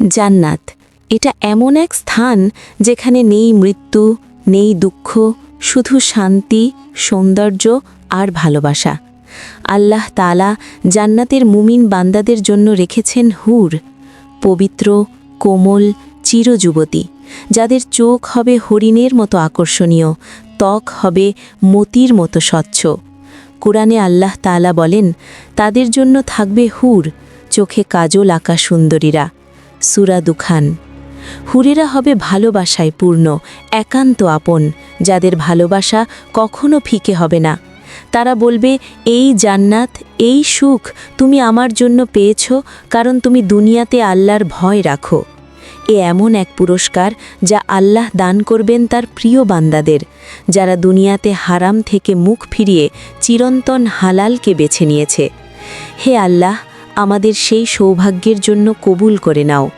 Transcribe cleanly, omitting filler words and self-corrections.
জান্নাত এটা এমন এক স্থান যেখানে নেই মৃত্যু, নেই দুঃখ, শুধু শান্তি, সৌন্দর্য আর ভালোবাসা। আল্লাহ তাআলা জান্নাতের মুমিন বান্দাদের জন্য রেখেছেন হুর, পবিত্র, কোমল, চিরযুবতী, যাদের চোখ হবে হরিণের মতো আকর্ষণীয়, ত্বক হবে মতির মতো স্বচ্ছ। কুরআনে আল্লাহ তাআলা বলেন, তাদের জন্য থাকবে হুর, চোখে কাজল আঁকা সুন্দরীরা। সূরা দুখান। হুরেরা হবে ভালোবাসায় পূর্ণ, একান্ত আপন, যাদের ভালোবাসা কখনো ফিকে হবে না। তারা বলবে, এই জান্নাত, এই সুখ তুমি আমার জন্য পেয়েছ, কারণ তুমি দুনিয়াতে আল্লাহর ভয় রাখো। এমন এক পুরস্কার যা আল্লাহ দান করবেন তার প্রিয় বান্দাদের, যারা দুনিয়াতে হারাম থেকে মুখ ফিরিয়ে চিরন্তন হালালকে বেছে নিয়েছে। হে আল্লাহ, আমাদের সেই সৌভাগ্যের জন্য কবুল করে নাও।